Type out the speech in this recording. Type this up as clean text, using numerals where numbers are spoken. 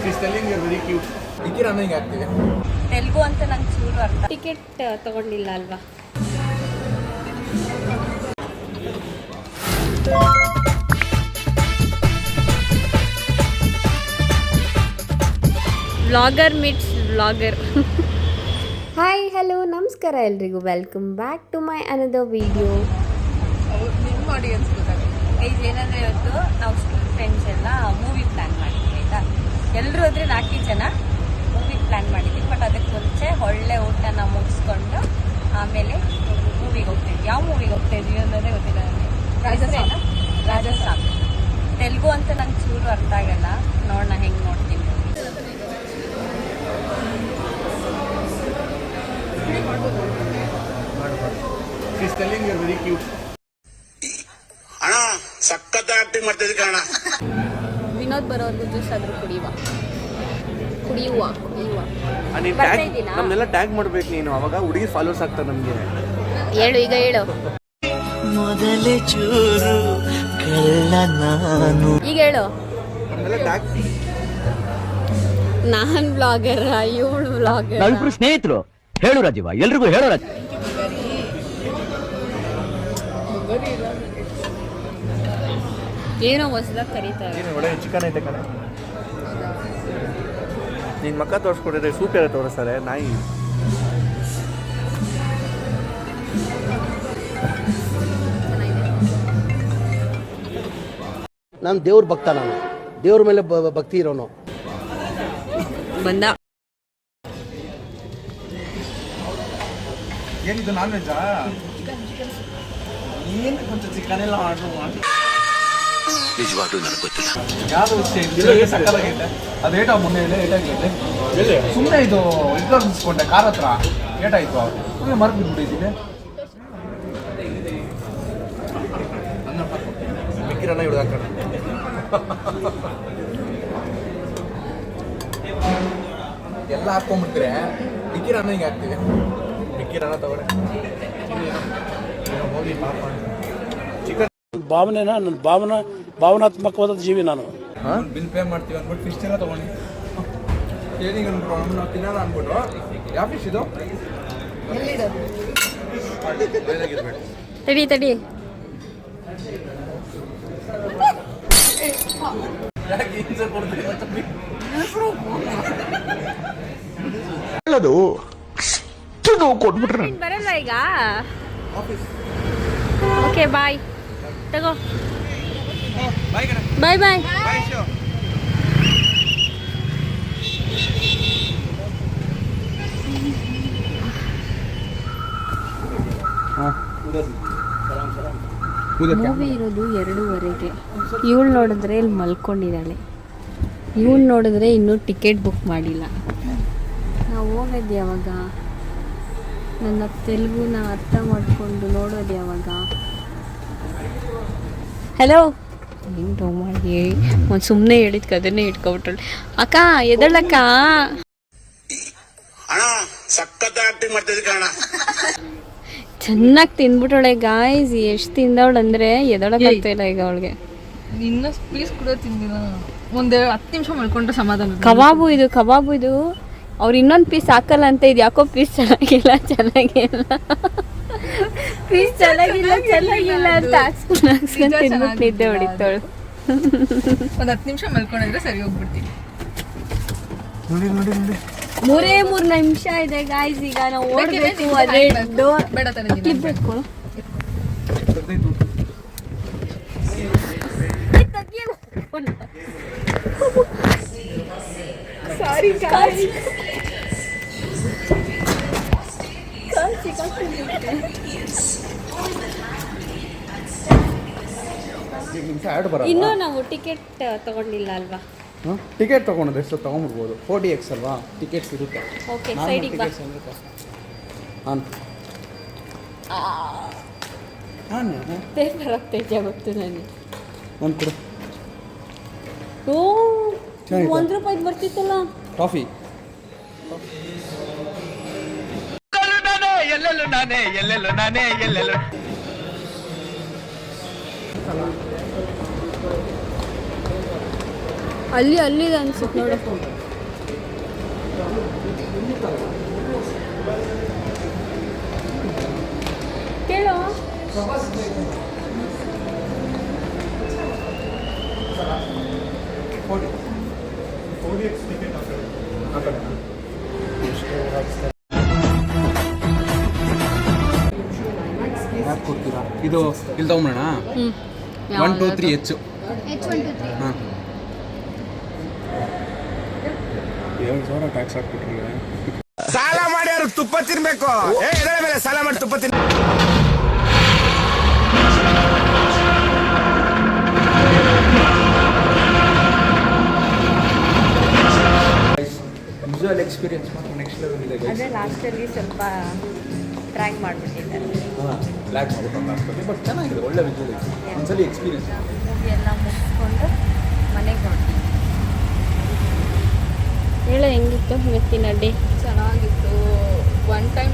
She's telling you're very cute. Ikira ನನಗೆ ಆಗ್ತಿದೆ. ತೆಲುಗು ಅಂತ ನಂಗೆ ಚೂರು ಅರ್ಥ. ಟಿಕೆಟ್ ತಗೊಂಡಿಲ್ಲ ಅಲ್ವಾ? Vlogger meets vlogger. Hi hello ನಮಸ್ಕಾರ ಎಲ್ರಿಗೂ, welcome back to my another video. ನಿಮ್ಮ ಆಡಿಯನ್ಸ್ ಗೈಸ್, ಏನಂದರೆ ಇವತ್ತು ನಾವು ಸ್ಕೂಲ್ ಫ್ರೆಂಡ್ಸ್ ಎಲ್ಲ ಮೂವಿ ಪ್ಲ್ಯಾನ್ ಮಾಡಿದ್ವಿ ಆಯಿತಾ. ಎಲ್ಲರೂ ಅಂದರೆ 4 ಜನ ಮೂವಿ ಪ್ಲ್ಯಾನ್ ಮಾಡಿದ್ವಿ. ಬಟ್ ಅದಕ್ಕೆ ಮುಂಚೆ ಒಳ್ಳೆ ಊಟನ ಮುಗಿಸ್ಕೊಂಡು ಆಮೇಲೆ ಮೂವಿಗೆ ಹೋಗ್ತಾಯಿದ್ವಿ. ಯಾವ ಮೂವಿಗೆ ಹೋಗ್ತಾಯಿದ್ವಿ ಅನ್ನೋದೇ ಗೊತ್ತಿಲ್ಲ ನನಗೆ. ರಾಜಸ್ಥಾನ್. ತೆಲುಗು ಅಂತ ನಂಗೆ ಚೂರು ಅರ್ಥ ಆಗಲ್ಲ. ನೋಡೋಣ ಹೆಂಗೆ ನೋಡ್ತೀನಿ. She's telling you're very cute. ಅಣ್ಣ ಸಖತ್ ಆಕ್ಟಿಂಗ್ ಮಾಡ್ತಿದ್ದೆ ಕಣ. ವಿನೋದ್ ಬರೋರ್ಗು ಜ್ಯೂಸ್ ಆದ್ರೂ ಕುಡಿಯುವ. ನಮ್ನೆಲ್ಲ ಟ್ಯಾಗ್ ಮಾಡ್ಬೇಕು ನೀನು, ಅವಾಗ ಹುಡುಗಿ ಫಾಲೋವರ್ಸ್ ಆಗ್ತಾರೆ ನಮ್ಗೆ. ಹೇಳು ಈಗ ಹೇಳು. ಮೊದಲೇ ಚೂರು ಕಳ್ಳ ನಾನು. ಈಗ ಹೇಳು. ನಮ್ನೆಲ್ಲ ಟ್ಯಾಗ್. ನಾನ್ ಬ್ಲಾಗರ್, ಇವಳು ಬ್ಲಾಗರ್. ನಾವಿಬ್ರು ಸ್ನೇಹಿತರು. ಹೇಳು ರಾಜೀವ, ಎಲ್ರಿಗೂ ಹೇಳು ರಾಜೀವ. ಏನೋ ಹೊಸದಾಗಿ ಕರೀತಾರೆ. ಒಳ್ಳೆ ಚಿಕನ್ ಐತೆ ಕಣೆ. ನಿನ್ನ ಮಕ್ಕ ತೋರಿಸ್ಕೊಟ್ಟಿದ್ರೆ ಸೂಪ್ ಎಲ್ಲ ತೋರಿಸ್ತಾರೆ ನಾಯಿ. ನಾನು ದೇವ್ರ ಭಕ್ತ, ನಾನು ದೇವ್ರ ಮೇಲೆ ಭಕ್ತಿ ಇರೋನು. ಬಂದ ಏನಿದು ನಾನ್ ವೆಜ್ಜಾ? ಏನು ಕೊಂಚ ಚಿಕನ್ ಎಲ್ಲ ಆರ್ಡ್ರ್ ಮಾಡಿ. ನಿಜವಾಗ್ಲೂ ನನಗೆ ಗೊತ್ತಿಲ್ಲ. ಯಾವುದು ಸಕ್ಕತ್ತಾಗೈತೆ. ಅದು ಏಟ ಮೊನ್ನೆ ಏಟಾಗೈತೆ. ಸುಮ್ಮನೆ ಇದು ಇದ್ರಲ್ಲಿ ನಿಲ್ಸ್ಕೊಂಡೆ ಕಾರ್ ಹತ್ರ. ಏಟಾಯ್ತು ಸುಮ್ಮನೆ ಮರ್ಕ್ ಬಿಟ್ಬಿಟ್ಟಿದ್ದೀನಿ. ಮಿಕ್ಕಿರನ್ನ ಹಿಡ್ದು ಹಾಕೋಣ. ಎಲ್ಲ ಹಾಕ್ಕೊಂಡ್ಬಿಟ್ರೆ ಮಿಕ್ಕಿರನ್ನ ಹಿಂಗೆ ಹಾಕ್ತೀವಿ. ಮಿಕ್ಕಿರನ್ನ ತಗೊಳ್ಳೆ ಹೋಗಿ ಪಾಪ. ಚಿಕನ್ ಭಾವನೆನ ನನ್ನ ಭಾವನಾತ್ಮಕವಾದ ಜೀವಿ ನಾನು. ಬಿಲ್ ಪೇ ಮಾಡ್ತೀವಿ ಅಂದ್ಬಿಟ್ಟು ಫಿಶ್ ಎಲ್ಲ ತೊಗೊಂಡು ಏನಿಗೆ ಅಂದ್ಬಿಟ್ಟು ನಾವು ತಿನ್ನೋಣ ಅಂದ್ಬಿಟ್ಟು. ಯಾವ ಫಿಶ್ ಇದು? ತಡಿ ತಡಿ. ಹೇಳೋದು ಅಷ್ಟು ನೋವು ಕೊಟ್ಬಿಟ್ರೆ ಬರಲ್ಲ ಈಗ. Okay bye. ತಗೋ ಬಾಯ್ ಬಾಯ್. ಮೂವಿ ಇರೋದು 2:30. ಇವಳು ನೋಡಿದ್ರೆ ಇಲ್ಲಿ ಮಲ್ಕೊಂಡಿದ್ದಾಳೆ. ಇವಳು ನೋಡಿದ್ರೆ ಇನ್ನೂ ಟಿಕೆಟ್ ಬುಕ್ ಮಾಡಿಲ್ಲ. ನಾವು ಹೋಗೋದು ಯಾವಾಗ? ನನ್ನ ತೆಲುಗುನ ಅರ್ಥ ಮಾಡಿಕೊಂಡು ನೋಡೋದು ಯಾವಾಗ? ಹಲೋ ಹೆಂಗೆ ಮಾಡಿ ಒಂದು ಸುಮ್ಮನೆ ಹೇಳಿದ್ಕೆ ಅದನ್ನೇ ಇಟ್ಕೊಬಿಟ್ಟಳು. ಅಕ್ಕ ಎದಳಕ್ಕ. ಅಣ್ಣ ಸಖತ್ ಆಕ್ಟಿಂಗ್ ಮಾಡ್ತಿದ್ದೆ ಕಣ. ಚೆನ್ನಾಗಿ ತಿಂದ್ಬಿಟ್ಟವಳೆ ಗಾಯ್ಸ್. ಎಷ್ಟು ತಿಂದವಳು ಅಂದರೆ ಎದಳಕ್ಕಾಗ್ತಾ ಇಲ್ಲ ಈಗ ಅವಳಿಗೆ. ಇನ್ನ ಪೀಸ್ ಕೂಡ ತಿಂದಿಲ್ಲ. ಒಂದು 10 ನಿಮಿಷ ಮಾಡ್ಕೊಂಡ್ರೆ ಸಮಾಧಾನ. ಕಬಾಬು ಇದು ಅವ್ರು ಇನ್ನೊಂದು ಪೀಸ್ ಹಾಕಲ್ಲ ಅಂತ. ಇದು ಯಾಕೋ ಪೀಸ್ ಚೆನ್ನಾಗಿಲ್ಲ ಪೀಸ್ ಚೆನ್ನಾಗಿಲ್ಲ ಅಂತ ಹಾಕ್ಸ್ಕೊಂಡು ತಿಂದ್ಬಿಟ್ಟು ನಿದ್ದೆ ಹೊಡಿತಾಳು. ಒಂದು 10 ನಿಮಿಷ ಮಲ್ಕೊಂಡಿದ್ರೆ ಸರಿ ಹೋಗ್ಬಿಡ್ತೀನಿ. 3 ನಿಮಿಷ ಇದೆ ಗಾಯ್ಸ್. ಈಗ ನಾವು ಓಡಬೇಕು. ಅದೇ ಬೇಡ ತಾನೆ ಸಾರಿ ಇನ್ನೂ ನಾವು ಟಿಕೆಟ್ ತಗೊಂಡಿಲ್ಲ ಅಲ್ವಾ? ಟಿಕೆಟ್ ತೊಗೊಂಡ್ರೆ ಎಷ್ಟು ತೊಗೊಂಡ್ಬಿಡ್ಬೋದು. 4DX ಅಲ್ವಾ ಟಿಕೆಟ್ಸ್ ಇರುತ್ತೆ. ಓಕೆ ಸೈಡಿಗೆ ಬಾ. ಪೇಪರ್ ಆಗ್ತೈತೆ ಗೊತ್ತು ನನಗೆ. ನಾನು ಕೊಡು. ಓ ₹1 ಬರ್ತಿತ್ತಲ್ಲ ಕಾಫಿ. ಎಲ್ಲೆಲ್ಲೂ ನಾನೇ ಅಲ್ಲಿದೆ ಅನ್ಸುತ್ತೆ ನೋಡು. ಕೇಳೋ ಯಾಕೆ ಕೊಡ್ತೀರಾ? ಇದು ಇಲ್ಲಿ ತಗೊಂಬೋಣ. 1 2 3 ಹೆಚ್ಚು. ಹಾಂ 7,000 ಟ್ಯಾಕ್ಸ್ ಹಾಕ್ಬಿಟ್ರಿ. ಸಾಲ ಮಾಡಿ ಅವ್ರು ತುಪ್ಪ ತಿನ್ಬೇಕು. ಸಾಲ ಮಾಡಿ ತುಪ್ಪ ತಿನ್. ವಿಜುವಲ್ ಎಕ್ಸ್ಪೀರಿಯನ್ಸ್ ಮಾತ್ರ ನೆಕ್ಸ್ಟ್ ಲೆವೆಲ್ ಇದೆ ಗೈಸ್. ಅದೇ ಲಾಸ್ಟಲ್ಲಿ ಸ್ವಲ್ಪ ಟ್ರ್ಯಾಕ್ ಮಾಡಿಬಿಟ್ಟಿದ್ದಾರೆ. ಲ್ಯಾಕ್ ಮಾಡ್ಬಿಟ್ಟು ಲಾಸ್ಟಲ್ಲಿ, ಬಟ್ ಚೆನ್ನಾಗಿದೆ, ಒಳ್ಳೆ ವಿಜುವಲ್ ಒಂದ್ಸಲಿ ಎಕ್ಸ್ಪೀರಿಯನ್ಸ್. ಮೂವಿ ಎಲ್ಲ ಮುಗಿಸ್ಕೊಂಡು ಮನೆಗೆ ಹೊರಡ್ತೀವಿ. ಹೇಳ ಹೆಂಗಿತ್ತು ಇವತ್ತಿನ ಡೇ? ಚೆನ್ನಾಗಿತ್ತು. One time